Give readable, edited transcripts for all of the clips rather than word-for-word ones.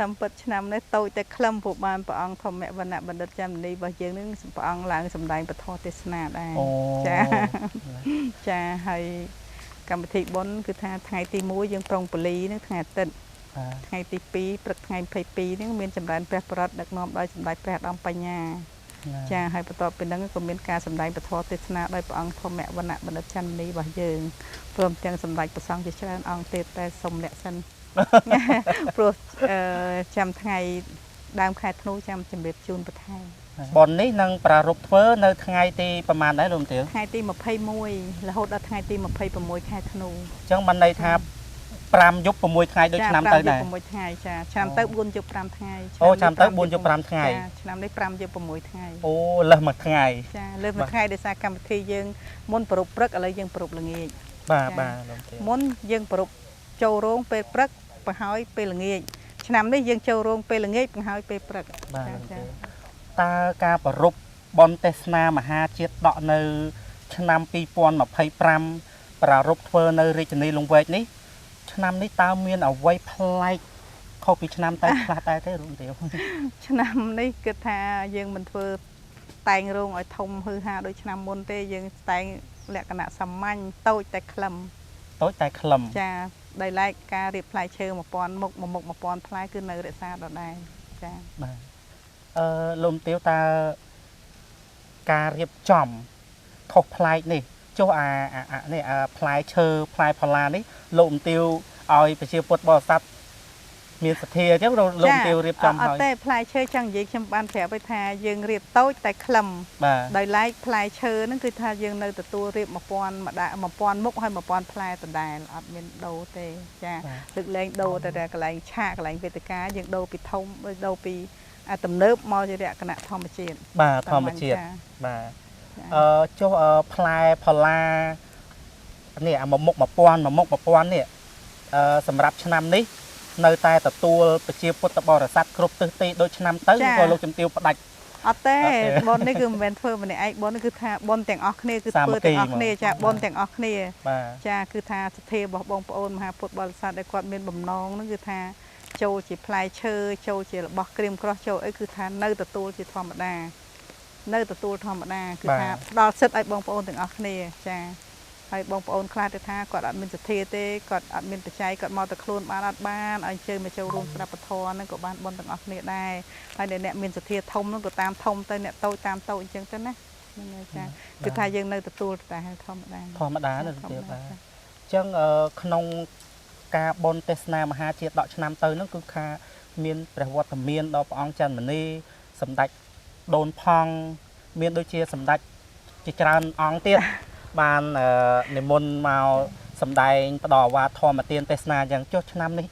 តាមពិតឆ្នាំនេះតូចតែខ្លឹមពុកបានព្រះអង្គធម្មវណ្ណៈបណ្ឌិតចាំនីរបស់យើងនឹងព្រះអង្គឡើងសម្ដែងពធទេសនាដែរចាចាហើយកម្មវិធីបុណ្យគឺថាថ្ងៃទី1យើងប្រុងពលីនឹងថ្ងៃអាទិត្យថ្ងៃទី2ព្រឹកថ្ងៃ22នេះមានចម្រើនព្រះបរិត្តដឹកនាំដោយសម្ដេចព្រះអាដាមបញ្ញាចាហើយបន្ទាប់ពីហ្នឹងក៏មានការសម្ដែងពធទេសនាដោយព្រះអង្គធម្មវណ្ណៈបណ្ឌិតចាំនីរបស់យើងព្រមទាំងសម្ដេចព្រះសង្ឃជាច្រើនអង្គទៀតតែសូមលាក់សិនព្រោះចាំថ្ងៃដើមខែធ្នូចាំជម្រាបជូនបន្ថែមបុណ្យនេះនឹងប្រារព្ធធ្វើនៅថ្ងៃទីប្រហែលដែរលោកទាវថ្ងៃទី21រហូតដល់ថ្ងៃទី26ខែធ្នូអញ្ចឹងបានន័យថា5យប់6ថ្ងៃដូចឆ្នាំទៅដែរ6ថ្ងៃចាឆ្នាំទៅ4យប់5ថ្ងៃអូឆ្នាំទៅ4យប់5ថ្ងៃឆ្នាំនេះ5យប់6ថ្ងៃអូលើសមួយថ្ងៃចាលើសមួយថ្ងៃដោយសារកម្មវិធីយើងមុនប្រពព្រឹកឥឡូវយើងប្រពល្ងាចបាទលោកទាវមុនយើងប្រពចូលរោងពេលព្រឹកបង្ហើយពេលល្ងាចឆ្នាំនេះយើងចូលរោងពេលល្ងាចបង្ហើយពេលព្រឹកចា៎តើការប្រពបុណ្យទេសនាមហាជាតិដកនៅឆ្នាំ2025ប្រារព្ធធ្វើនៅរាជធានីលង្វែកនេះឆ្នាំនេះតើមានអ្វីប្លែកខុសពីឆ្នាំតែខ្លះតែទេលោកទាវឆ្នាំនេះគឺថាយើងមិនធ្វើតែងរោងឲ្យធំហឺហាដូចឆ្នាំមុនទេយើងតែងលក្ខណៈសាមញ្ញតូចតែខ្លឹមចាដោយឡែកការរៀបផ្លែឈើ1000មុខ1មុខ1000ផ្លែគឺនៅរក្សាដដែលចាបាទលោកទាវតើការរៀបចំខុសប្លែកនេះចុះនេះផ្លែឈើផ្លែផល្លានេះលោកទាវឲ្យប្រជាពុទ្ធបរិស័ទមានសទ្ធាអញ្ចឹងលោកទាវរៀបចំហើយអត់ទេផ្លែឈើចឹងនិយាយខ្ញុំបានប្រាប់ឲ្យថាយើងរៀបតូចតែខ្លឹមដោយឡែកផ្លែឈើហ្នឹងគឺថាយើងនៅទទួលរៀប1000មុខហើយ1000ផ្លែដដែលអត់មានដូរទេចាលើកលែងដូរតែកន្លែងឆាកកន្លែងវេទិកាយើងដូរពីធំដូរពីទំនើបមកជាលក្ខណៈធម្មជាតិបាទធម្មជាតិបាទចុះផ្លែផល្លានេះមួយមុខ1000នេះសម្រាប់ឆ្នាំនេះនៅតែទទួលប្រជាពុទ្ធបរិស័ទគ្រប់ទិសទីដូចឆ្នាំទៅក៏លោកជំទាវផ្ដាច់អត់ទេបុណ្យនេះគឺមិនមែនធ្វើម្នាក់ឯងបុណ្យនេះគឺថាបុណ្យទាំងអស់គ្នាគឺធ្វើទាំងអស់គ្នាចាបុណ្យទាំងអស់គ្នាចាគឺថាសទ្ធារបស់បងប្អូនមហាពុទ្ធបរិស័ទដែលគាត់មានបំណងហ្នឹងគឺថាចូលជាផ្លែឈើចូលជារបស់ក្រៀមក្រោះចូលអីគឺថានៅទទួលជាធម្មតាគឺថាផ្ដល់សិទ្ធឲ្យបងប្អូនទាំងអស់គ្នាចាហើយបងប្អូនខ្លះទៅថាគាត់អត់មានសទ្ធាទេគាត់អត់មានបច្ច័យគាត់មកតែខ្លួនបានអត់បានឲ្យជើមកចូលរួមស្ដាប់ពធហ្នឹងក៏បានបុណ្យទាំងអស់គ្នាដែរហើយអ្នកមានសទ្ធាធំហ្នឹងក៏តាមធំទៅអ្នកតូចតាមតូចអញ្ចឹងទៅណាហ្នឹងហើយចាគឺថាយើងនៅទទួលតែធម្មតានៅទៀតបាទអញ្ចឹងក្នុងការបុណ្យទេសនាមហាជាតិដកឆ្នាំទៅហ្នឹងគឺថាមានព្រះវត្តមានដល់ព្រះអង្គច័ន្ទមនីសម្ដេចដូនផង់មានដូចជាសម្ដេចជាច្រើនអង្គទៀតបាននិមន្តមកសម្ដែងផ្ដល់អាវាតធម្មទានទេសនាអញ្ចឹងចុះឆ្នាំនេះ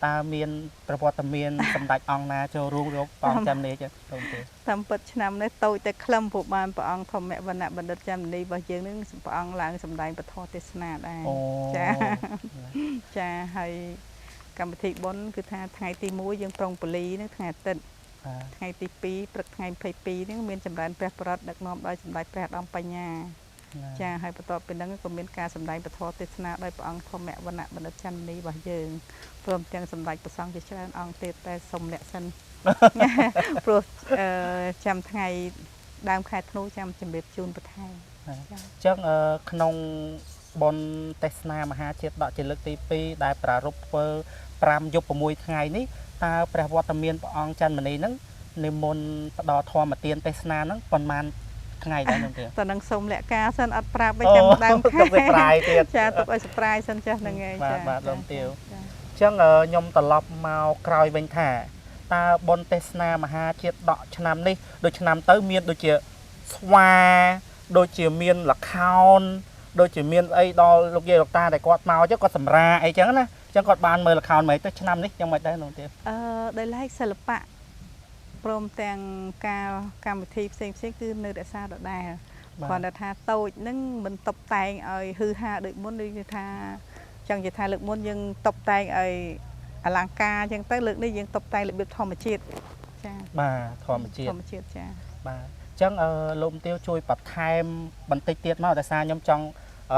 តើមានប្រវត្តិមានសម្ដេចអង្គណាចូលរួមរកព្រះអង្គច័ន្ទមនីទេតាមពិតឆ្នាំនេះតូចតែខ្លឹមពុកបានព្រះអង្គធម្មវណ្ណៈបណ្ឌិតច័ន្ទមនីរបស់យើងនឹងព្រះអង្គឡើងសម្ដែងពធទេសនាដែរចាហើយកម្មវិធីបុណ្យគឺថាថ្ងៃទី1យើងប្រុងពលីនឹងថ្ងៃអាទិត្យថ្ងៃទី2ព្រឹកថ្ងៃ22នេះមានចម្រើនព្រះបរិត្តដឹកនាំដោយសម្ដេចព្រះអាដាមបញ្ញាចាហើយបន្ទាប់ពីហ្នឹងក៏មានការសម្ដែងពធទេសនាដោយព្រះអង្គធម្មវណ្ណៈបណ្ឌិតច័ន្ទនីរបស់យើងព្រមទាំងសម្ដេចព្រះសង្ឃជាច្រើនអង្គទៀតតែសូមលាក់សិនព្រោះចាំថ្ងៃដើមខែធ្នូចាំជម្រាបជូនបន្ថែមអញ្ចឹងក្នុងបុណ្យទេសនាមហាជាតិដកជាលើកទី2ដែលប្រារព្ធធ្វើ5យប់6ថ្ងៃនេះតើព្រះវត្តមានព្រះអង្គច័ន្ទមនីហ្នឹងនិមន្តផ្ដល់ធម្មទានទេសនាហ្នឹងប៉ុន្មានថ្ងៃដែរនោះទៀតតើនឹងសូមលក្ខការសិនអត់ប្រាប់ឲ្យចាំដើមខែទុកឲ្យប្រាយទៀតចាទុកឲ្យ surprise សិនចាស់ហ្នឹងឯងចាបាទលោកទាវអញ្ចឹងខ្ញុំត្រឡប់មកក្រោយវិញថាតើបុណ្យទេសនាមហាជាតិដកឆ្នាំនេះដូចឆ្នាំទៅមានដូចជាស្វាដូចជាមានល្ខោនដូចជាមានអីដល់លោកយាយលោកតាដែលគាត់មកចឹងគាត់សម្រាអីចឹងណាចឹងគាត់បានមើលល្ខោនមកទៅឆ្នាំនេះយ៉ាងម៉េចដែរលោកទាវដោយឡែកសិល្បៈព្រមទាំងការកម្មវិធីផ្សេងគឺនៅរក្សាដដែលគាត់ថាតូចហ្នឹងមិនតុបតែងឲ្យហឺហាដូចមុនដូចថាចង់និយាយថាលើកមុនយើងតុបតែងឲ្យអលង្ការអញ្ចឹងទៅលើកនេះយើងតុបតែងរបៀបធម្មជាតិចាបាទធម្មជាតិចាបាទអញ្ចឹងលោកទាវជួយបន្ថែមបន្តិចទៀតមកដោយសារខ្ញុំចង់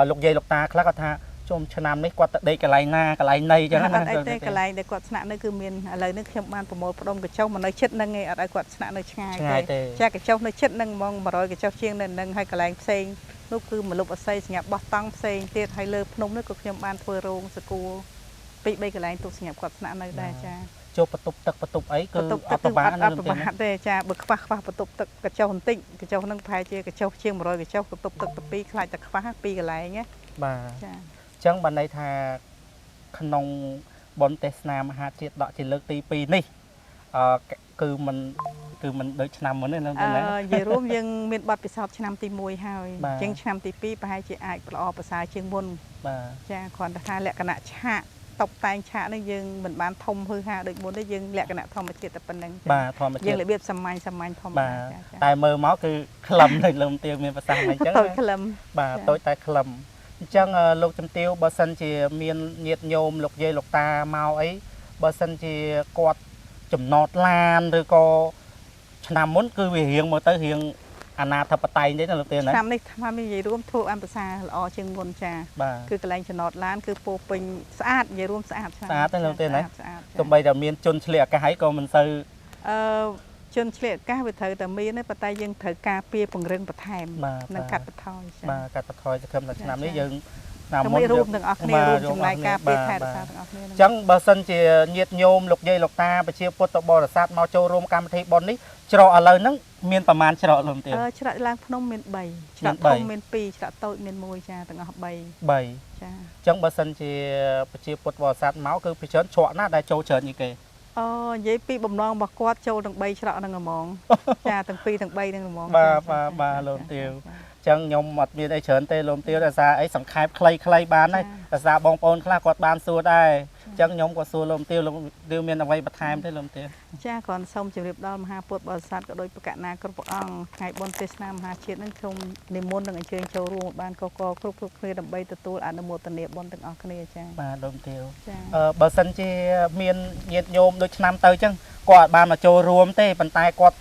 លោកយាយលោកតាខ្លះគាត់ថា ជុំឆ្នាំនេះគាត់ទៅដេកកន្លែងណាកន្លែងណីចឹងណា អត់អីទេកន្លែងដែលគាត់ស្នាក់នៅគឺមានឥឡូវនេះខ្ញុំបានប្រមូលផ្ដុំកញ្ចុះមកនៅជិតហ្នឹងឯងអត់ឲ្យគាត់ស្នាក់នៅឆ្ងាយទេចាកញ្ចុះនៅជិតហ្នឹងហ្មង100កញ្ចុះជាងនៅហ្នឹងហើយកន្លែងផ្សេងនោះគឺមលុបអស័យសម្រាប់បោះតង់ផ្សេងទៀតហើយលើភ្នំនេះក៏ខ្ញុំបានធ្វើរោងសកួរពី3កន្លែងទុកសម្រាប់គាត់ស្នាក់នៅដែរចាចូលបន្ទប់ទឹកបន្ទប់អីគឺអត់ប្រហែលអត់ប្រហែលទេចាបើខ្វះបន្ទប់ទឹកកញ្ចុះបន្តិចកញ្ចុះហ្នឹងប្រហែលជាកញ្ចុះជាង100កញ្ចុះបន្ទប់ទឹកទៅ2ខ្លាចតែខ្វះ2កន្លែងណាបាទចាអញ្ចឹងបានន័យថាក្នុងបុណ្យទេសនាមហាជាតិដកជាលើកទី2នេះគឺមិនដូចឆ្នាំមុនទេលោកតាណានិយាយរួមយើងមានបទពិសោធន៍ឆ្នាំទី1ហើយអញ្ចឹងឆ្នាំទី2ប្រហែលជាអាចល្អប្រសើរជាងមុនបាទចាគ្រាន់តែថាលក្ខណៈឆាកតុបតែងឆាកនេះយើងមិនបានធំហឺហាដូចមុនទេយើងលក្ខណៈធម្មជាតិតែប៉ុណ្្នឹងបាទធម្មជាតិយើងរបៀបសាមញ្ញធម្មតាតែមើលមកគឺក្លឹមនៅលើមទាវមានប្រសាសន៍អញ្ចឹងតូចក្លឹមបាទតូចតែក្លឹមអញ្ចឹងលោកជំទាវបើសិនជាមានញាតិញោមលោកយាយលោកតាមកអីបើសិនជាគាត់ចំណតឡានឬក៏ឆ្នាំមុនគឺវារៀងមកទៅរៀងអាណាធិបតេយ្យទេណាលោកទាណាឆ្នាំនេះថាមាននិយាយរួមធ្វើអំភាសាល្អជាងមុនចាគឺកន្លែងចំណតឡានគឺពោពេញស្អាតនិយាយរួមស្អាតស្អាតទេលោកទាណាទោះបីតែមានជនឆ្លៀកអាកាសហើយក៏មិនសូវជនឆ្លៀកអាកាសវាត្រូវតែមានទេប៉ុន្តែយើងត្រូវការពារពង្រឹងបន្ថែមនិងកាត់បន្ថយចាបាទកាត់បន្ថយសង្ឃឹមថាឆ្នាំនេះយើងតាមមុនរួមទាំងអស់គ្នារួមចំណែកការពារថែរក្សាទាំងអស់គ្នាអញ្ចឹងបើសិនជាញាតិញោមលោកយាយលោកតាប្រជាពុទ្ធបរិស័ទមកចូលរួមកម្មវិធីបុណ្យនេះច្រកឥឡូវហ្នឹងមានប្រមាណច្រកលោកទាច្រកឡើងភ្នំមាន3ច្រកធំមាន2ច្រកតូចមាន1ចាទាំងអស់3ចាអញ្ចឹងបើសិនជាប្រជាពុទ្ធបរិស័ទមកគឺពីច្រើនច្រកណាដែលចូលច្រើនជាងគេនិយាយពីបំណងរបស់គាត់ចូលទាំង3ច្រកហ្នឹងហ្មងចាទាំង2ទាំង3ហ្នឹងហ្មងបាទលោកទាវចឹងខ្ញុំអត់មានអីច្រើនទេលោកទាវដោយសារអីសង្ខេបខ្លីៗបានហើយដោយសារបងប្អូនខ្លះគាត់បានសួរដែរចឹងខ្ញុំក៏សួរលោកទាវមានអ្វីបន្ថែមទេលោកទាវចាគ្រាន់សូមជម្រាបដល់មហាពុទ្ធបរិស័ទក៏ដោយប្រកាសណាគ្រប់ព្រះអង្គថ្ងៃបុណ្យទេសនាមហាជាតិនឹងខ្ញុំនិមន្តនឹងអញ្ជើញចូលរួមបានកកគ្រប់គ្នាដើម្បីទទួលអនុមោទនាបុណ្យទាំងអស់គ្នាចាបាទលោកទាវបើសិនជាមានញាតិញោមដូចឆ្នាំទៅចឹងគាត់អាចបានមកចូលរួមទេប៉ុន្តែគាត់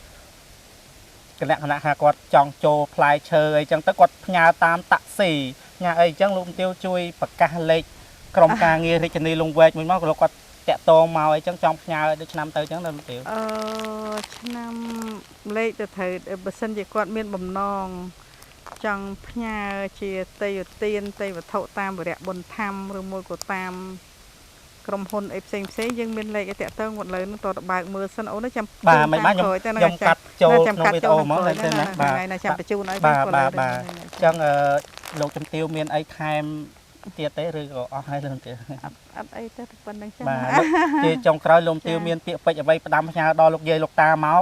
គណៈថាគាត់ចង់ចូលផ្លែឈើអីចឹងទៅគាត់ផ្ញើតាមតាក់ស៊ីផ្ញើអីចឹងលោកទាវជួយប្រកាសលេខក្រុមការងាររាជធានីលង្វែកមួយមកគាត់តាក់ទងមកអីចឹងចង់ផ្ញើដូចឆ្នាំទៅចឹងលោកទាវឆ្នាំលេខទៅត្រូវបើសិនជាគាត់មានបំណងចង់ផ្ញើជាទេយទានទេយវត្ថុតាមវរៈបុណ្យធម្មឬមួយក៏តាមក្រុមហ៊ុនអីផ្សេងយើងមានលេខឲ្យតាក់ទងមកលើនឹងតទៅបើកមើលសិនអូនចាំបាទមិនបានខ្ញុំកាត់ចូលក្នុងវីដេអូហ្មងតែណាបាទចាំបញ្ជូនឲ្យបាទអញ្ចឹងលោកជំទាវមានអីថែមទៀតទេឬក៏អស់ហើយលោកទាវអត់អីទេប៉ុណ្្នឹងចឹងបាទជាចុងក្រោយលោកទាវមានពាក្យពេចន៍អ្វីផ្ដាំផ្ញើដល់លោកយាយលោកតាមក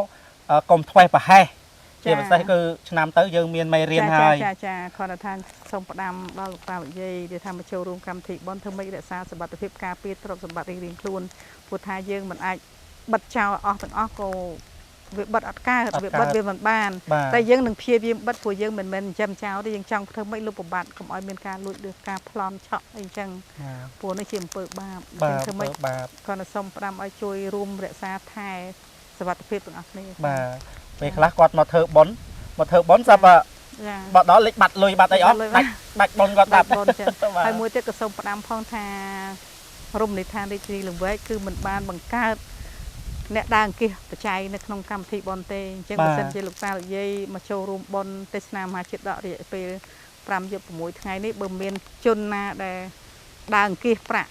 កុំធ្វេសប្រហែសជាពិសេសគឺឆ្នាំទៅយើងមានមេរៀនហើយចាខនថាសូមផ្ដាំដល់លោកតាលោកយាយដែលថាមកចូលរួមកម្មវិធីបុណ្យធ្វើម៉េចរក្សាសុខភាពការពារទ្រព្យសម្បត្តិរៀងៗខ្លួនព្រោះថាយើងមិនអាចបិទចោលអស់ទាំងអស់ក៏វាបិទអត់កើតវាបិទវាមិនបានតែយើងនឹងព្យាយាមបិទព្រោះយើងមិនមែនចាំចោលទេយើងចង់ធ្វើម៉េចលុបបំបត្តិកុំឲ្យមានការលួចឬការប្លន់ឆក់អីចឹងព្រោះនេះជាអំពើបាបយើងធ្វើម៉េចគាត់សូមផ្ដាំឲ្យជួយរួមរក្សាថែសុខភាពទាំងអស់គ្នាបាទពេលខ្លះគាត់មកធ្វើបុណ្យស្រាប់បើដល់លេខបាត់លុយបាត់អីអស់ដាច់បុណ្យគាត់បាត់ហើយមួយទៀតក៏សូមផ្ដាំផងថារមណីយដ្ឋានរាជធានីលង្វែកគឺមិនបានបង្កើតអ្នកដើរអង្គាសបច្ច័យនៅក្នុងកម្មវិធីបុណ្យទេអញ្ចឹងបើសិនជាលោកតាលោកយាយមកចូលរួមបុណ្យទេសនាមហាជាតិដករយៈពេល5យប់6ថ្ងៃនេះបើមានជនណាដែលដើរអង្គាសប្រាក់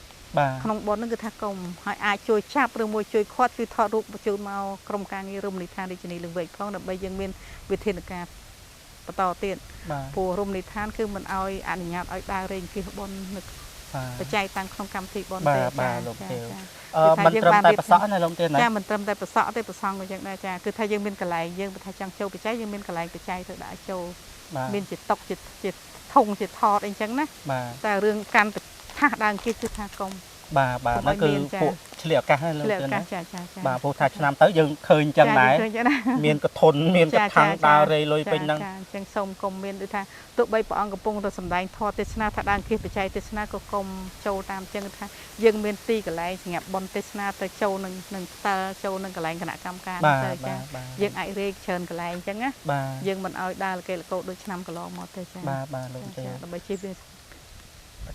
ក្នុងបុណ្យហ្នឹងគឺថាកុំហើយអាចជួយចាប់ឬមួយជួយខាត់ជួយថតរូបបញ្ជូនមកក្រុមការងាររមណីយដ្ឋានរាជធានីលង្វែកផងដើម្បីយើងមានវិធានការបន្តទៀតព្រោះរមណីយដ្ឋានគឺមិនអោយអនុញ្ញាតឲ្យដើររែងអង្គាសបុណ្យនៅបច្ច័យតាំងក្នុងកម្មវិធីបុណ្យទេបាទលោកទាវមិនត្រឹមតែប្រសក់ណាលោកទាវណាចាមិនត្រឹមតែប្រសក់ទេប្រសងក៏យ៉ាងដែរចាគឺថាយើងមានកន្លែងយើងបើថាចង់ចូលបច្ច័យយើងមានកន្លែងបច្ច័យទៅដាក់ចូលមានជាតុកជាធុងជាថតអីចឹងណាតែរឿងកាន់ថាសដើរអង្គាសគឺថាកុំបាទហ្នឹងគឺពួកឆ្លៀកឱកាសហ្នឹងលើកទៅណាបាទព្រោះថាឆ្នាំទៅយើងឃើញចឹងដែរមានកធនមានកថាំងដើររេលុយពេញហ្នឹងអញ្ចឹងសូមកុំមានដូចថាទោះបីព្រះអង្គកំពុងតែសម្ដែងធម៌ទេសនាថាដើរអង្គាសបច្ច័យទេសនាក៏កុំចូលតាមចឹងថាយើងមានទីកន្លែងសម្រាប់បុណ្យទេសនាទៅចូលនឹងតើចូលនឹងកន្លែងគណៈកម្មការទៅចាយើងអាចរែកច្រើនកន្លែងអញ្ចឹងណាយើងមិនអោយដើរលកេលកោដូចឆ្នាំកន្លងមកទេចាបាទលោកទេដើម្បីជៀសវាង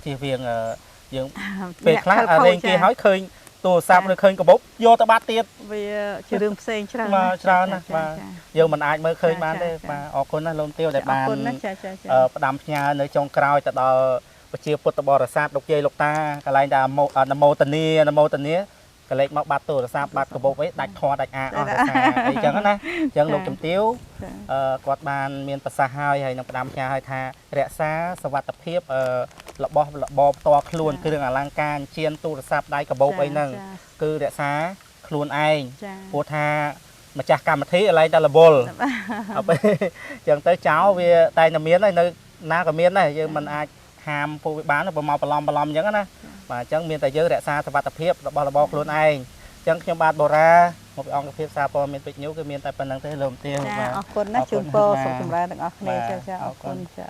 ជាវាងយើងពេលខ្លះរែងគេហើយឃើញទូរស័ព្ទឬឃើញកាបូបយកទៅបាត់ទៀត វាជារឿងផ្សេងច្រើន បាទច្រើនណាស់បាទយើងមិនអាចមើលឃើញបានទេបាទអរគុណណាស់លោកទាវដែលបានផ្ដាំផ្ញើនៅចុងក្រោយទៅដល់ប្រជាពុទ្ធបរិស័ទលោកយាយលោកតាកន្លែងដែលអនុមោទនាកលេចមកបាត់ទូរស័ព្ទបាត់កាបូបអីដាច់ធေါ်ដាច់អាអស់រសារអីចឹងណាអញ្ចឹងលោកជំទាវគាត់បានមានប្រសាសន៍ហើយនឹងផ្ដាំផ្ញើឲ្យថារក្សាសុវត្ថិភាពរបស់របរផ្ទាល់ខ្លួនគ្រឿងអលង្ការជៀនទូរស័ព្ទដៃកាបូបអីហ្នឹងគឺរក្សាខ្លួនឯងព្រោះថាម្ចាស់កម្មវិធីឥឡូវតែរវល់អត់ចឹងទៅចោលវាតែតែមានហើយនៅណាក៏មានដែរយើងមិនអាចហាមពួកវាបានបើមកបន្លំអញ្ចឹងណាបាទអញ្ចឹងមានតែយើងរក្សាសុវត្ថិភាពរបស់របរខ្លួនឯងអញ្ចឹងខ្ញុំបាទបូរ៉ាមកពីអង្គភាពសារព័ត៌មានពេជ្រញូគឺមានតែប៉ុណ្្នឹងទេលោកទាវបាទ អរគុណណាជូនពរសុខចម្រើនទាំងអស់គ្នាចាអរគុណចា